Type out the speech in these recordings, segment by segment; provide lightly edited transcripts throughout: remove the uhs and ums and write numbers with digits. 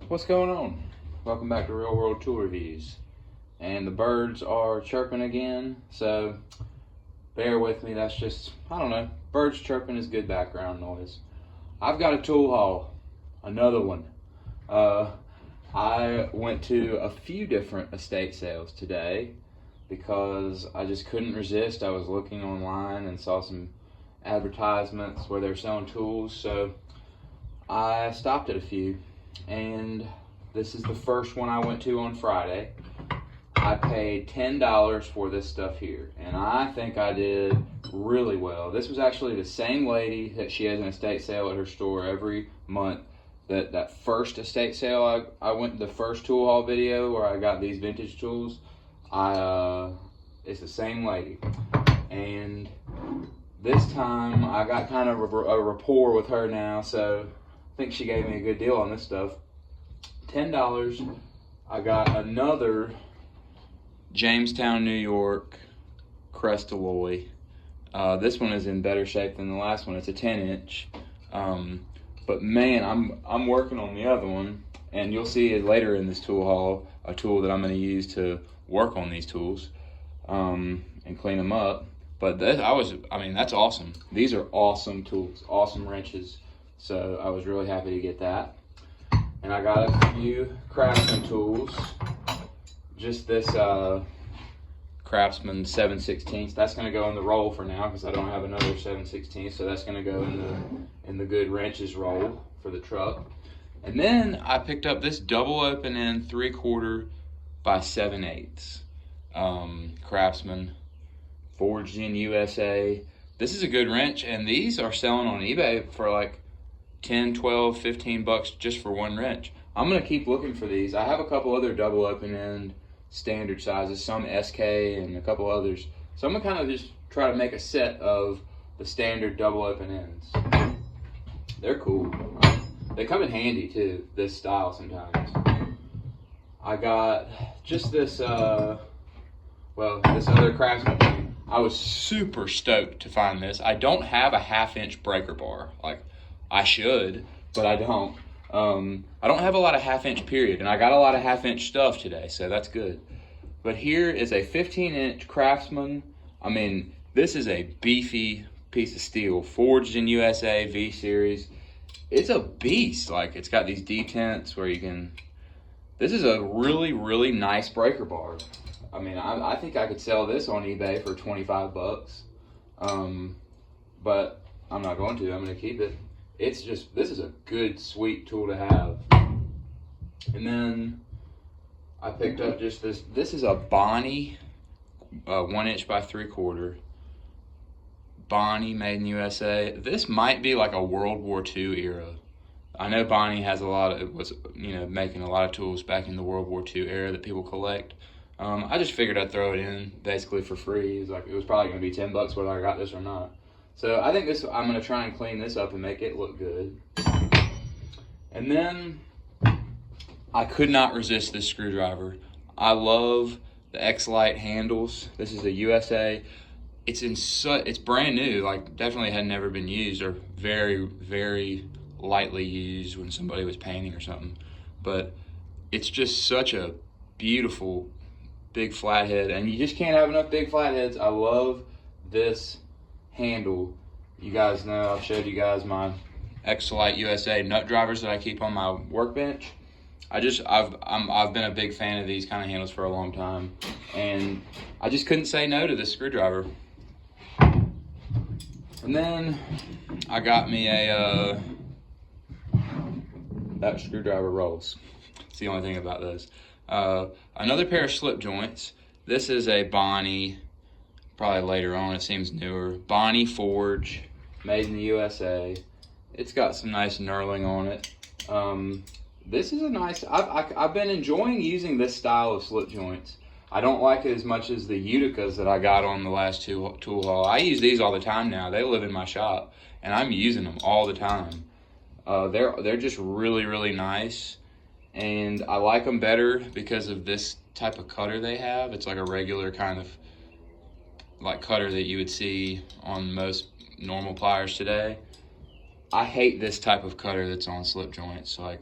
What's going on? Welcome back to Real World Tool Reviews. And the birds are chirping again, so bear with me. That's just, I don't know, birds chirping is good background noise. I've got a tool haul, another one. I went to a few different estate sales today because I just couldn't resist. I was looking online and saw some advertisements where they're selling tools, so I stopped at a few. And this is the first one I went to on Friday. I paid $10 for this stuff here, and I think I did really well. This was actually the same lady that she has an estate sale at her store every month. That first estate sale I went to, the first tool haul video where I got these vintage tools. It's the same lady, and this time I got kind of a rapport with her now, so I think she gave me a good deal on this stuff. $10. I got another Jamestown, New York Crestalloy. This one is in better shape than the last one. It's a 10-inch. But man, I'm working on the other one, and you'll see it later in this tool haul, a tool that I'm going to use to work on these tools and clean them up. But that's awesome. These are awesome tools, awesome wrenches. So I was really happy to get that. And I got a few Craftsman tools. Just this Craftsman 7/16. That's going to go in the roll for now because I don't have another 7/16. So that's going to go in the good wrenches roll for the truck. And then I picked up this double open end 3/4 by 7/8. Craftsman, forged in USA. This is a good wrench, and these are selling on eBay for like 10, 12, 15 bucks just for one wrench. I'm going to keep looking for these. I have a couple other double open end standard sizes, some SK and a couple others. So I'm going to kind of just try to make a set of the standard double open ends. They're cool. They come in handy too, this style sometimes. I got just this, this other Craftsman thing. I was super stoked to find this. I don't have a 1/2-inch breaker bar. Like, I should, but I don't. I don't have a lot of 1/2-inch period, and I got a lot of 1/2-inch stuff today, so that's good. But here is a 15-inch Craftsman. I mean, this is a beefy piece of steel, forged in USA, V-Series. It's a beast. Like, it's got these detents where you can... This is a really, really nice breaker bar. I mean, I think I could sell this on eBay for 25 bucks. But I'm not going to. I'm going to keep it. It's just, this is a good, sweet tool to have. And then I picked up just this. This is a Bonnie 1-inch by 3/4. Bonnie, made in USA. This might be like a World War II era. I know Bonnie has was making a lot of tools back in the World War II era that people collect. I just figured I'd throw it in basically for free. It was probably going to be 10 bucks whether I got this or not. So I think I'm going to try and clean this up and make it look good. And then I could not resist this screwdriver. I love the X-Lite handles. This is a USA. It's brand new, like definitely had never been used, or very, very lightly used when somebody was painting or something. But it's just such a beautiful big flathead, and you just can't have enough big flatheads. I love this handle. You guys know I've showed you guys my X-Lite USA nut drivers that I keep on my workbench. I've been a big fan of these kind of handles for a long time, and I just couldn't say no to this screwdriver. And then I got me that screwdriver rolls. It's the only thing about those. Another pair of slip joints. This is a Bonnie. Probably later on, it seems newer. Bonnie Forge, made in the USA. It's got some nice knurling on it. This is a nice, I've been enjoying using this style of slip joints. I don't like it as much as the Uticas that I got on the last tool haul. I use these all the time now. They live in my shop, and I'm using them all the time. They're just really, really nice, and I like them better because of this type of cutter they have. It's like a regular kind of like cutter that you would see on most normal pliers today. I hate this type of cutter that's on slip joints. Like,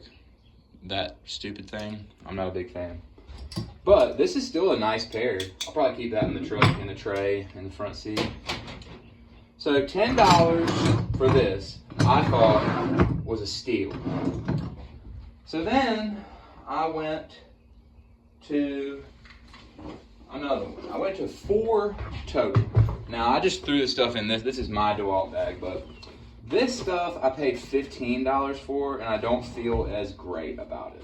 that stupid thing. I'm not a big fan. But this is still a nice pair. I'll probably keep that in the truck, in the tray, in the front seat. So $10 for this, I thought was a steal. So then I went to another one. I went to 4 total. Now I just threw the stuff in this. This is my DeWalt bag, but this stuff I paid $15 for, and I don't feel as great about it.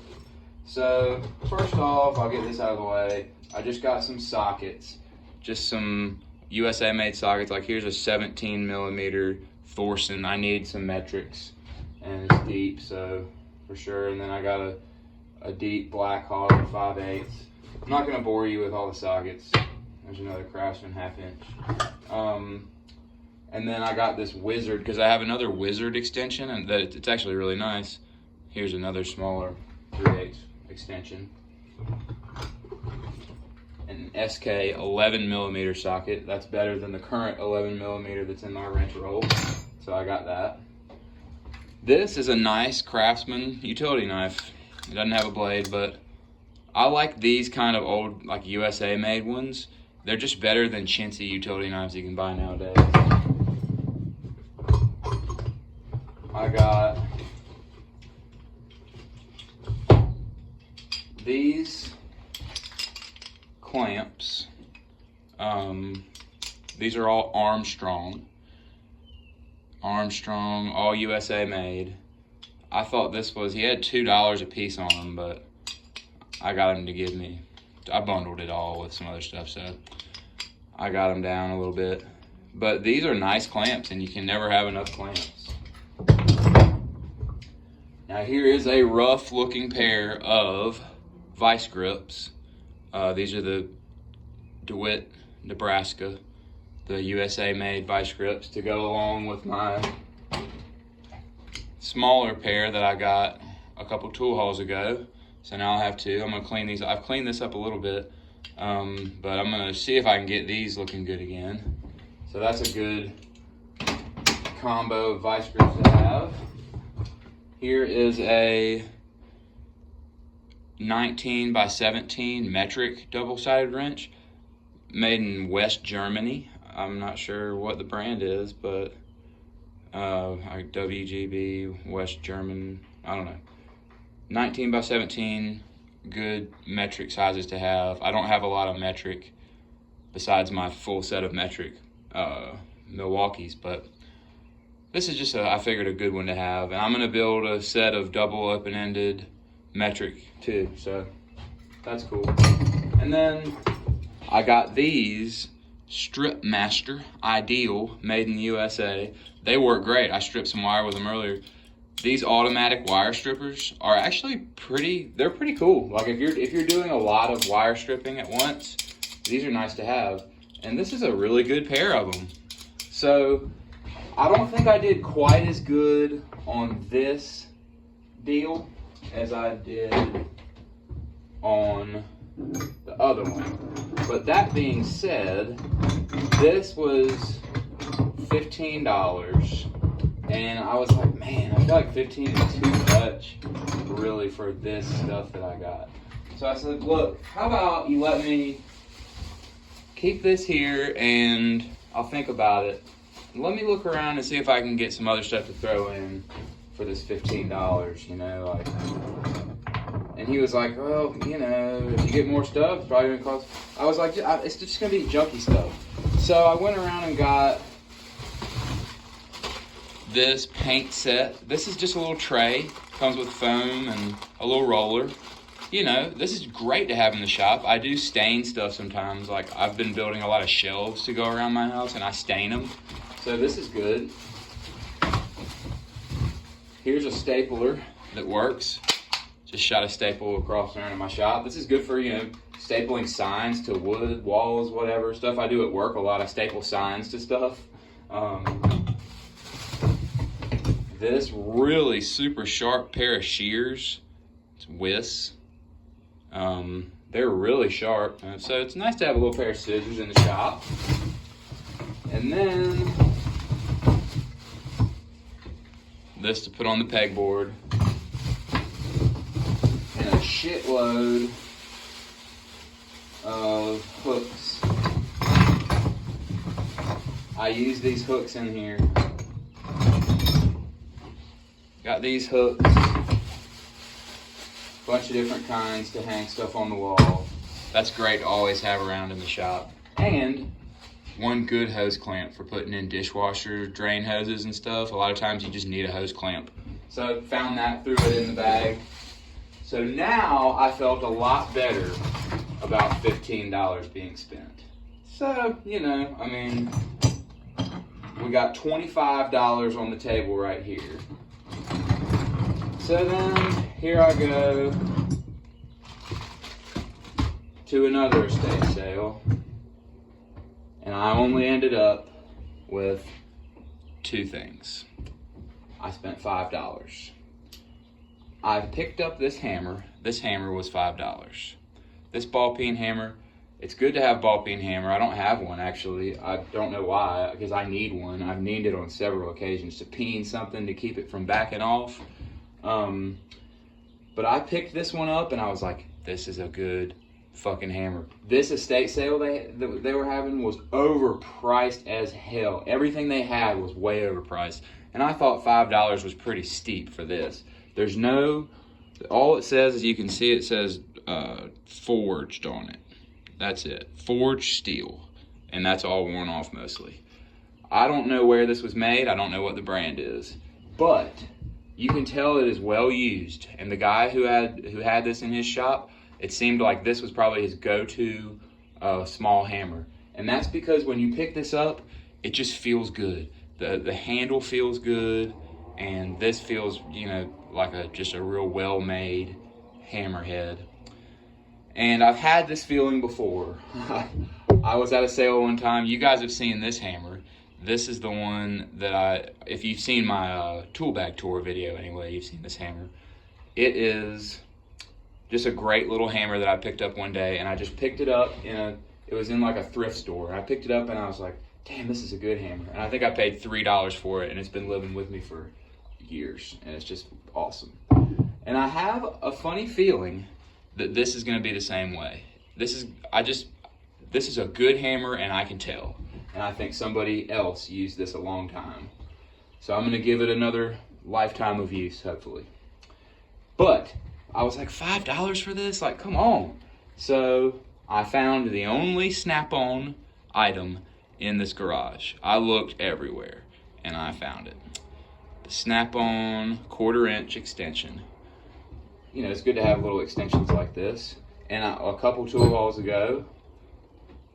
So first off, I'll get this out of the way. I just got some sockets, just some USA made sockets. Like here's a 17 millimeter Thorson. I need some metrics, and it's deep, so for sure. And then I got a deep Blackhawk 5/8. I'm not gonna bore you with all the sockets. There's another Craftsman 1/2 inch. And then I got this Wizard, because I have another Wizard extension, and that it's actually really nice. Here's another smaller 3/8 extension. An SK 11 millimeter socket. That's better than the current 11 millimeter that's in my wrench roll. So I got that. This is a nice Craftsman utility knife. It doesn't have a blade, but I like these kind of old, like USA made ones. They're just better than chintzy utility knives you can buy nowadays. I got these clamps. These are all Armstrong, all USA made. I thought this was, he had $2 a piece on them, but I got him to give me, I bundled it all with some other stuff, so I got them down a little bit. But these are nice clamps, and you can never have enough clamps. Now here is a rough looking pair of vice grips. These are the DeWitt, Nebraska, the USA made vice grips to go along with my smaller pair that I got a couple tool hauls ago. So now I'll have 2. I'm gonna clean these. I've cleaned this up a little bit, but I'm gonna see if I can get these looking good again. So that's a good combo of vice grips to have. Here is a 19 by 17 metric double-sided wrench made in West Germany. I'm not sure what the brand is, but like WGB, West German, I don't know. 19 by 17, good metric sizes to have. I don't have a lot of metric besides my full set of metric Milwaukee's, but this is just I figured a good one to have. And I'm gonna build a set of double open-ended metric too, so that's cool. And then I got these Strip Master Ideal made in the USA. They work great. I stripped some wire with them earlier. These automatic wire strippers are actually they're pretty cool. Like if you're doing a lot of wire stripping at once, these are nice to have. And this is a really good pair of them. So I don't think I did quite as good on this deal as I did on the other one. But that being said, this was $15. And I was like, man, I feel like 15 is too much really for this stuff that I got. So I said, look, how about you let me keep this here and I'll think about it. Let me look around and see if I can get some other stuff to throw in for this $15, you know, like. And he was like, well, you know, if you get more stuff, it's probably gonna cost. I was like, it's just gonna be junky stuff. So I went around and got this paint set. This is just a little tray, comes with foam and a little roller. You know, this is great to have in the shop. I do stain stuff sometimes. Like I've been building a lot of shelves to go around my house and I stain them. So this is good. Here's a stapler that works. Just shot a staple across there in my shop. This is good for, you know, stapling signs to wood, walls, whatever. Stuff I do at work a lot. I staple signs to stuff. This really super sharp pair of shears. It's Wiss. They're really sharp. So it's nice to have a little pair of scissors in the shop. And then this to put on the pegboard. shitload of hooks. I use these hooks in here. Got these hooks, bunch of different kinds to hang stuff on the wall. That's great to always have around in the shop. And one good hose clamp for putting in dishwasher drain hoses and stuff. A lot of times you just need a hose clamp. So found that, threw it in the bag. So now I felt a lot better about $15 being spent. So, you know, I mean, we got $25 on the table right here. So then, here I go to another estate sale. And I only ended up with two things. I spent $5. I picked up this hammer. This hammer was $5. This ball peen hammer, it's good to have ball peen hammer. I don't have one actually. I don't know why, because I need one. I've needed it on several occasions to peen something to keep it from backing off. But I picked this one up and I was like, this is a good fucking hammer. This estate sale they were having was overpriced as hell. Everything they had was way overpriced. And I thought $5 was pretty steep for this. There's no, all it says is, you can see it says forged on it. That's it. Forged steel. And that's all worn off mostly. I don't know where this was made. I don't know what the brand is. But you can tell it is well used. And the guy who had this in his shop, it seemed like this was probably his go-to small hammer. And that's because when you pick this up, it just feels good. The handle feels good, and this feels, you know, like just a real well-made hammerhead. And I've had this feeling before. I was at a sale one time. You guys have seen this hammer. This is the one that if you've seen my tool bag tour video anyway, you've seen this hammer. It is just a great little hammer that I picked up one day, and I just picked it up it was in like a thrift store. And I picked it up and I was like, damn, this is a good hammer. And I think I paid $3 for it, and it's been living with me for years, and it's just awesome. And I have a funny feeling that this is gonna be the same way. This is a good hammer, and I can tell. And I think somebody else used this a long time. So I'm gonna give it another lifetime of use, hopefully. But I was like, $5 for this? Like, come on. So I found the only Snap-on item in this garage. I looked everywhere, and I found it. The Snap-on 1/4-inch extension. You know, it's good to have little extensions like this. And a couple tool hauls ago,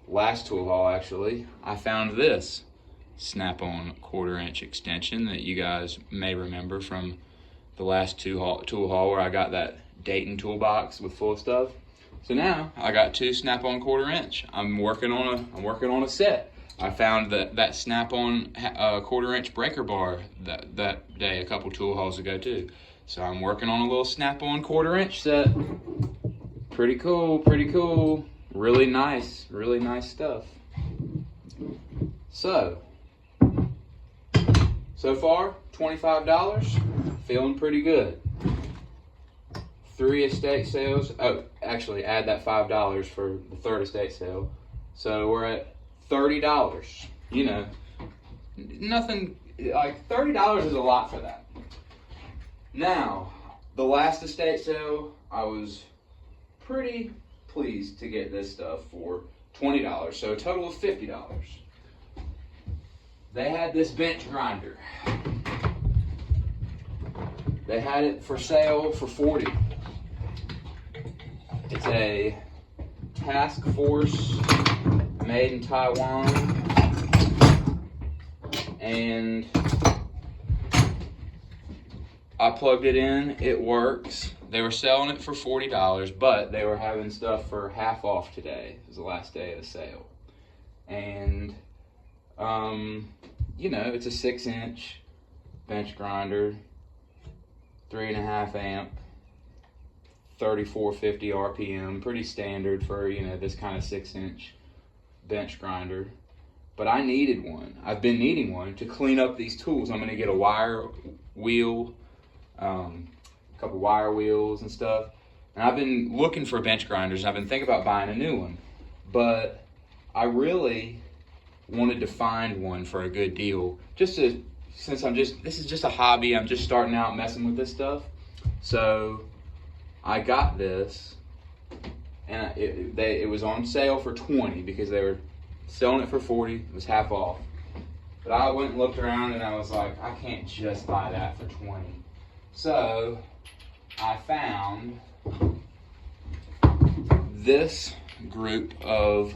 last tool haul actually, I found this Snap-on 1/4-inch extension that you guys may remember from the last tool haul where I got that Dayton toolbox with full stuff. So now I got two Snap-on 1/4-inch. I'm working on a set. I found that Snap-on 1/4-inch breaker bar that day a couple tool hauls ago too. So I'm working on a little Snap-on 1/4-inch set. Pretty cool, pretty cool. Really nice stuff. So far, $25, feeling pretty good. 3 estate sales. Oh, actually add that $5 for the third estate sale. So we're at $30. You know, nothing, like $30 is a lot for that. Now, the last estate sale, I was pretty pleased to get this stuff for $20, so a total of $50. They had this bench grinder. They had it for sale for $40. It's a Task Force made in Taiwan, and I plugged it in, it works. They were selling it for $40, but they were having stuff for half off today. It was the last day of the sale. And, you know, it's a 6-inch bench grinder, 3.5 amp, 3450 RPM, pretty standard for, you know, this kind of 6-inch bench grinder. But I needed one. I've been needing one to clean up these tools. I'm gonna get a wire wheel, a couple wire wheels and stuff. And I've been looking for bench grinders, and I've been thinking about buying a new one. But I really wanted to find one for a good deal. Since this is just a hobby, I'm just starting out messing with this stuff. So I got this, and it was on sale for $20 because they were selling it for $40. It was half off. But I went and looked around, and I was like, I can't just buy that for $20. So I found this group of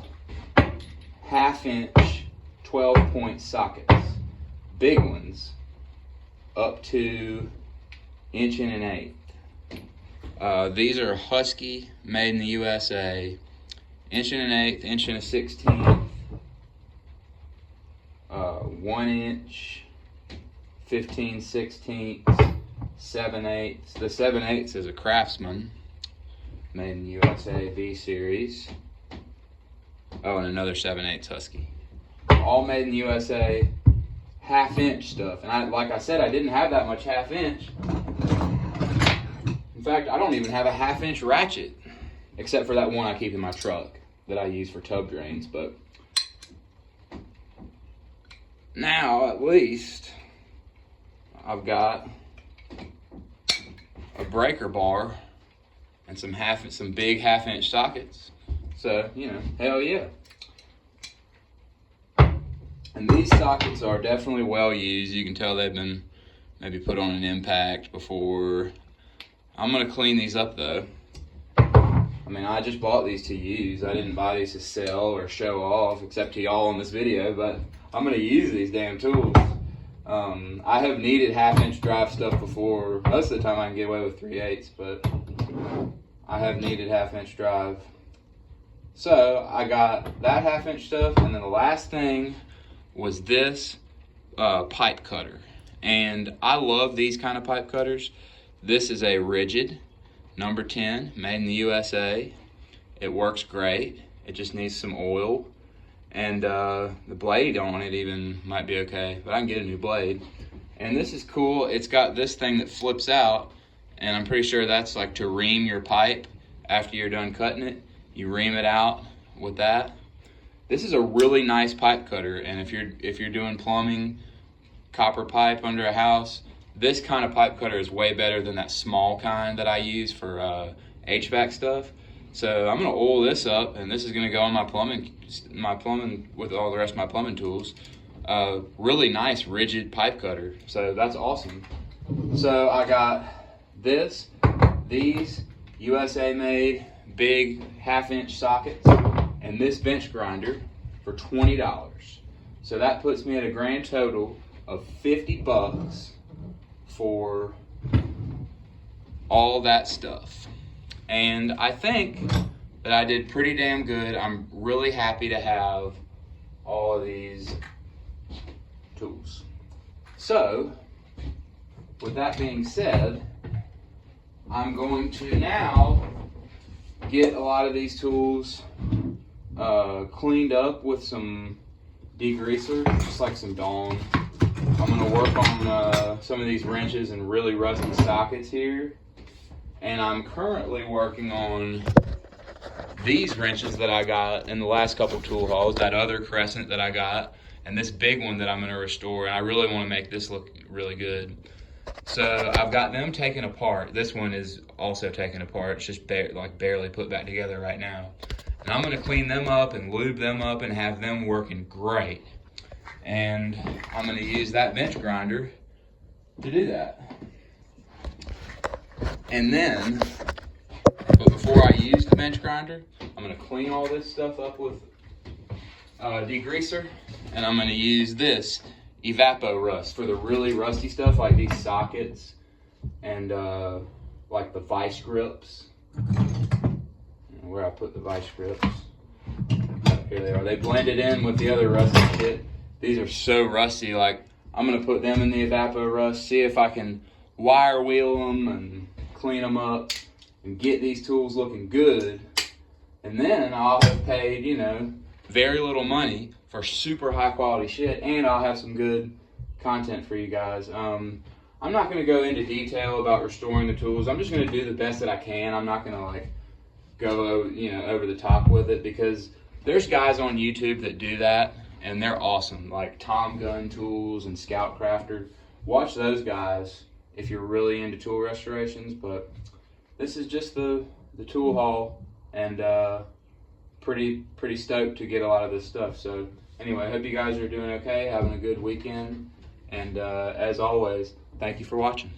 1/2-inch 12-point sockets, big ones, up to 1 1/8. These are Husky, made in the USA, 1 1/8, 1 1/16, 1 inch, 15/16, 7/8. The 7/8 is a Craftsman, made in the USA, B series. Oh, and another 7/8 Husky. All made in the USA, 1/2-inch stuff. And like I said, I didn't have that much 1/2-inch. In fact, I don't even have a 1/2-inch ratchet, except for that one I keep in my truck that I use for tub drains. But now, at least, I've got a breaker bar and some big 1/2-inch sockets. So, hell yeah. And these sockets are definitely well used. You can tell they've been maybe put on an impact before. I'm gonna clean these up though. I mean, I just bought these to use. I didn't buy these to sell or show off, except to y'all in this video, but I'm gonna use these damn tools. I have needed 1/2-inch drive stuff before. Most of the time I can get away with 3/8, but I have needed 1/2-inch drive. So I got that 1/2-inch stuff, and then the last thing was this pipe cutter. And I love these kind of pipe cutters. This is a Rigid number 10, made in the USA. It works great. It just needs some oil. And the blade on it even might be okay, but I can get a new blade. And this is cool. It's got this thing that flips out, and I'm pretty sure that's like to ream your pipe after you're done cutting it. You ream it out with that. This is a really nice pipe cutter, and if you're doing plumbing, copper pipe under a house, this kind of pipe cutter is way better than that small kind that I use for HVAC stuff. So I'm gonna oil this up, and this is gonna go on my plumbing with all the rest of my plumbing tools. Really nice rigid pipe cutter. So that's awesome. So I got these USA made big 1/2-inch sockets, and this bench grinder for $20. So that puts me at a grand total of $50 for all that stuff. And I think that I did pretty damn good. I'm really happy to have all of these tools. So, with that being said, I'm going to now get a lot of these tools cleaned up with some degreaser, just like some Dawn. I'm going to work on some of these wrenches and really rusty sockets here. And I'm currently working on these wrenches that I got in the last couple tool hauls, that other Crescent that I got, and this big one that I'm going to restore. And I really want to make this look really good. So I've got them taken apart. This one is also taken apart. It's just barely put back together right now. And I'm going to clean them up and lube them up and have them working great. And I'm going to use that bench grinder to do that. And then, but before I use the bench grinder, I'm going to clean all this stuff up with degreaser, and I'm going to use this Evapo Rust for the really rusty stuff like these sockets and like the vice grips. Where I put the vice grips. Here they are. They blended in with the other rusty kit. These are so rusty. Like, I'm going to put them in the Evapo Rust, see if I can wire wheel them and clean them up and get these tools looking good. And then I'll have paid, very little money for super high quality shit, and I'll have some good content for you guys. I'm not going to go into detail about restoring the tools. I'm just going to do the best that I can. I'm not going to like go over the top with it, because there's guys on YouTube that do that and they're awesome, like Tom Gun Tools and Scout Crafter. Watch those guys if you're really into tool restorations. But this is just the tool haul, and pretty stoked to get a lot of this stuff. So anyway, I hope you guys are doing okay, having a good weekend, and as always, thank you for watching.